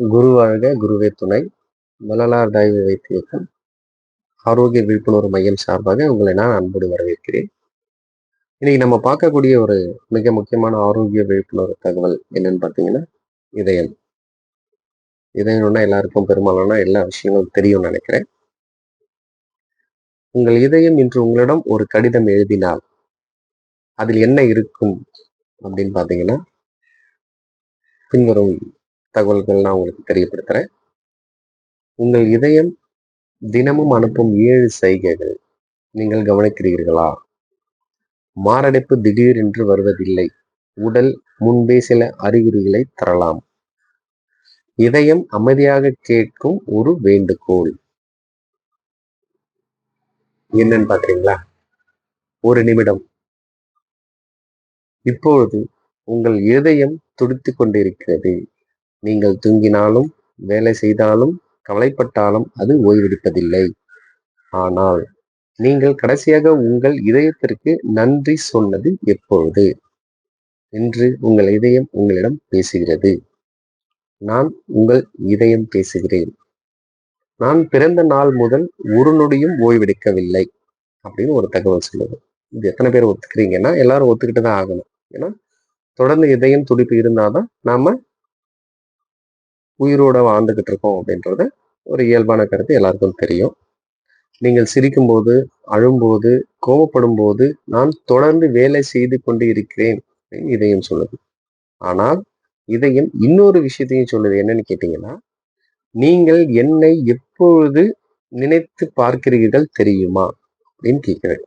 குரு வாழ்க, குருவே துணை. வள்ளலார் தயவு வைத்தியக்கம் ஆரோக்கிய விழிப்புணர்வு மையம் சார்பாக உங்களை நான் அன்போடு வரவேற்கிறேன். இன்னைக்கு நம்ம பார்க்கக்கூடிய ஒரு மிக முக்கியமான ஆரோக்கிய விழிப்புணர்வு தகவல் என்னன்னு பார்த்தீங்கன்னா, இதயம். இதயம்னா எல்லாருக்கும் பெரும்பாலான எல்லா விஷயங்களும் தெரியும்னு நினைக்கிறேன். உங்கள் இதயம் இன்று உங்களிடம் ஒரு கடிதம் எழுதினால் அதில் என்ன இருக்கும் அப்படின்னு பார்த்தீங்கன்னா, பின்வரும் தகவல்கள் நான் உங்களுக்கு தெரியப்படுத்துறேன். உங்கள் இதயம் தினமும் அனுப்பும் 7 செய்கைகள் நீங்கள் கவனிக்கிறீர்களா? மாரடைப்பு திடீரென்று வருவதில்லை. உடல் முன்பே சில அறிகுறிகளை தரலாம். இதயம் அமைதியாக கேட்கும் ஒரு வேண்டுகோள். என்னன்னு பாக்குறீங்களா? ஒரு நிமிடம். இப்பொழுது உங்கள் இதயம் துடித்துக் கொண்டிருக்கிறது. நீங்கள் தூங்கினாலும், வேலை செய்தாலும், கவலைப்பட்டாலும் அது ஓய்வெடுப்பதில்லை. ஆனால் நீங்கள் கடைசியாக உங்கள் இதயத்திற்கு நன்றி சொன்னது எப்பொழுது? என்று உங்கள் இதயம் உங்களிடம் பேசுகிறது. நான் உங்கள் இதயம் பேசுகிறேன். நான் பிறந்த நாள் முதல் ஒரு நொடியும் ஓய்வெடுக்கவில்லை அப்படின்னு ஒரு தகவல் சொல்லுது. இது எத்தனை பேர் ஒத்துக்கிறீங்கன்னா, எல்லாரும் ஒத்துக்கிட்டு தான் ஆகணும். ஏன்னா தொடர்ந்து இதயம் துடிப்பு இருந்தாதான் நாம உயிரோட வாழ்ந்துகிட்டு இருக்கோம் அப்படின்றது ஒரு இயல்பான கருத்து எல்லாருக்கும் தெரியும். நீங்கள் சிரிக்கும் போது, அழும்போது, கோபப்படும் போது நான் தொடர்ந்து வேலை செய்து கொண்டு இருக்கிறேன் அப்படின்னு இதயம் சொல்லுது. ஆனால் இதயம் இன்னொரு விஷயத்தையும் சொல்லுது. என்னன்னு கேட்டீங்கன்னா, நீங்கள் என்னை எப்பொழுது நினைத்து பார்க்கிறீர்கள் தெரியுமா? அப்படின்னு கேட்கிறேன்.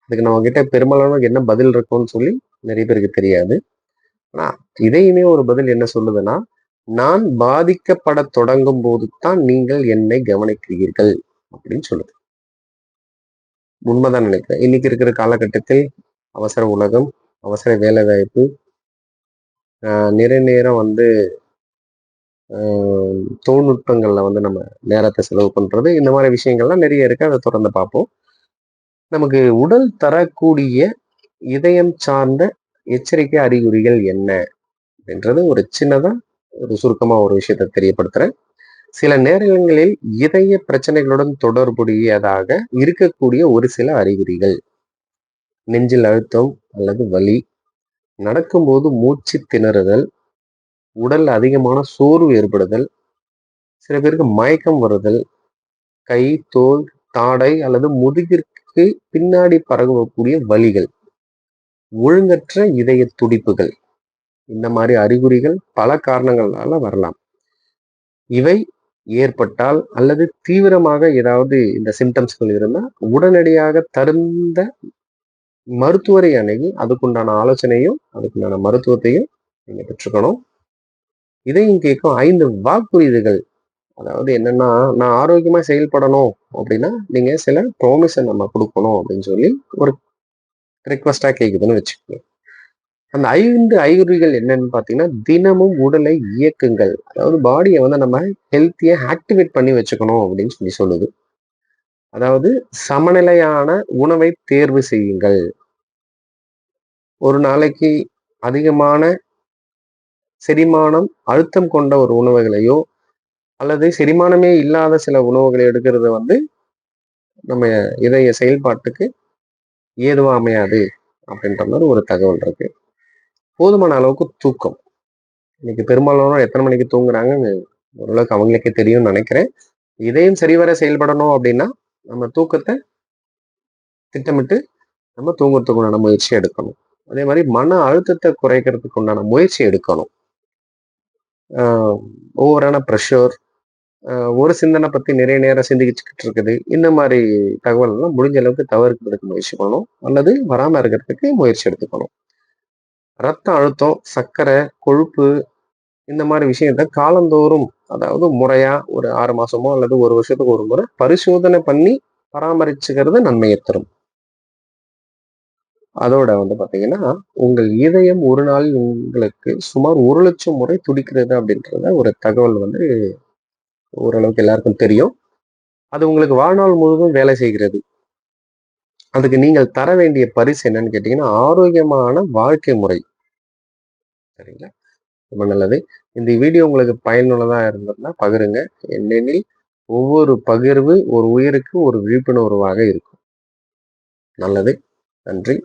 அதுக்கு நம்ம கிட்ட பெரும்பாலான என்ன பதில் இருக்கும்னு சொல்லி நிறைய பேருக்கு தெரியாது. ஆனா இதையுமே ஒரு பதில் என்ன சொல்லுதுன்னா, நான் பாதிக்கப்பட தொடங்கும் போது தான் நீங்கள் என்னை கவனிக்கிறீர்கள் அப்படின்னு சொல்லுது. உண்மைதான் நினைக்கிறேன். இன்னைக்கு இருக்கிற காலகட்டத்தில் அவசர உலகம், அவசர வேலை வாய்ப்பு, நிறைய நேரம் தொழில்நுட்பங்கள்ல நம்ம நேரத்தை செலவு பண்றது, இந்த மாதிரி விஷயங்கள்லாம் நிறைய இருக்கு. அதை தொடர்ந்து பார்ப்போம். நமக்கு உடல் தரக்கூடிய இதயம் சார்ந்த எச்சரிக்கை அறிகுறிகள் என்ன அப்படின்றது ஒரு சின்னதா ஒரு சுருக்கமா ஒரு விஷயத்தை தெரியப்படுத்துறேன். சில நேரங்களில் இதய பிரச்சனைகளுடன் தொடர்புடையதாக இருக்கக்கூடிய ஒரு சில அறிகுறிகள்: நெஞ்சில் அழுத்தம் அல்லது வலி, நடக்கும்போது மூச்சு திணறுதல், உடல் அதிகமான சோர்வு ஏற்படுதல், சில பேருக்கு மயக்கம் வருதல், கை, தோல், தாடை அல்லது முதுகிற்கு பின்னாடி பரவக்கூடிய வலிகள், ஒழுங்கற்ற இதய துடிப்புகள். இந்த மாதிரி அறிகுறிகள் பல காரணங்களால வரலாம். இவை ஏற்பட்டால் அல்லது தீவிரமாக ஏதாவது இந்த சிம்டம்ஸ்கள் இருந்தா உடனடியாக தகுந்த மருத்துவரை அணுகி அதுக்குண்டான ஆலோசனையும் அதுக்குண்டான மருத்துவத்தையும் நீங்க பெற்றுக்கணும். இதையும் கேட்கும் 5 வாக்குறுதிகள். அதாவது என்னன்னா, நான் ஆரோக்கியமா செயல்படணும் அப்படின்னா நீங்க சில ப்ராமிஸை நம்ம கொடுக்கணும் அப்படின்னு சொல்லி ஒரு ரிக்வஸ்டா கேக்குதுன்னு வச்சுக்கோங்க. அந்த 5 அறிகுறிகள் என்னன்னு பாத்தீங்கன்னா, தினமும் உடலை இயக்குங்கள். அதாவது பாடியை நம்ம ஹெல்த்தியா ஆக்டிவேட் பண்ணி வச்சுக்கணும் அப்படின்னு சொல்லி சொல்லுது. அதாவது சமநிலையான உணவை தேர்வு செய்யுங்கள். ஒரு நாளைக்கு அதிகமான செரிமானம் அழுத்தம் கொண்ட ஒரு உணவுகளையோ அல்லது செரிமானமே இல்லாத சில உணவுகளை எடுக்கிறது நம்ம இதய செயல்பாட்டுக்கு ஏதுவா அமையாது அப்படின்ற மாதிரி ஒரு தகவல் இருக்கு. போதுமான அளவுக்கு தூக்கம். இன்னைக்கு பெரும்பாலான எத்தனை மணிக்கு தூங்குறாங்கன்னு ஓரளவுக்கு அவங்களுக்கே தெரியும்னு நினைக்கிறேன். இதையும் சரிவர செயல்படணும் அப்படின்னா நம்ம தூக்கத்தை திட்டமிட்டு நம்ம தூங்குறதுக்கு உண்டான முயற்சி எடுக்கணும். அதே மாதிரி மன அழுத்தத்தை குறைக்கிறதுக்கு உண்டான முயற்சி எடுக்கணும். ஓவரான ப்ரெஷர், ஒரு சிந்தனை பத்தி நிறைய நேரம் சிந்திச்சுக்கிட்டு இருக்குது, இந்த மாதிரி தகவல் எல்லாம் முடிஞ்ச அளவுக்கு தவிர்க்கிறதுக்கு முயற்சி பண்ணணும் அல்லது வராம இருக்கிறதுக்கு முயற்சி எடுத்துக்கணும். ரத்த அழுத்தம், சர்க்கரை, கொழுப்பு, இந்த மாதிரி விஷயத்த காலந்தோறும், அதாவது முறையா ஒரு 6 மாசமோ அல்லது ஒரு வருஷத்துக்கு ஒரு முறை பரிசோதனை பண்ணி பராமரிச்சுக்கிறது நன்மையை தரும். அதோட பாத்தீங்கன்னா, உங்கள் இதயம் ஒரு நாளில் உங்களுக்கு சுமார் 1,00,000 முறை துடிக்கிறது அப்படின்றத ஒரு தகவல் ஓரளவுக்கு எல்லாருக்கும் தெரியும். அது உங்களுக்கு வாழ்நாள் முழுவதும் வேலை செய்கிறது. அதுக்கு நீங்கள் தர வேண்டிய பரிசு என்னன்னு கேட்டீங்கன்னா, ஆரோக்கியமான வாழ்க்கை முறை. சரிங்களா? ரொம்ப நல்லது. இந்த வீடியோ உங்களுக்கு பயனுள்ளதா இருந்ததுன்னா பகிருங்க. ஏனெனில் ஒவ்வொரு பகிர்வு ஒரு உயிருக்கு ஒரு விழிப்புணர்வாக இருக்கும். நல்லது. நன்றி.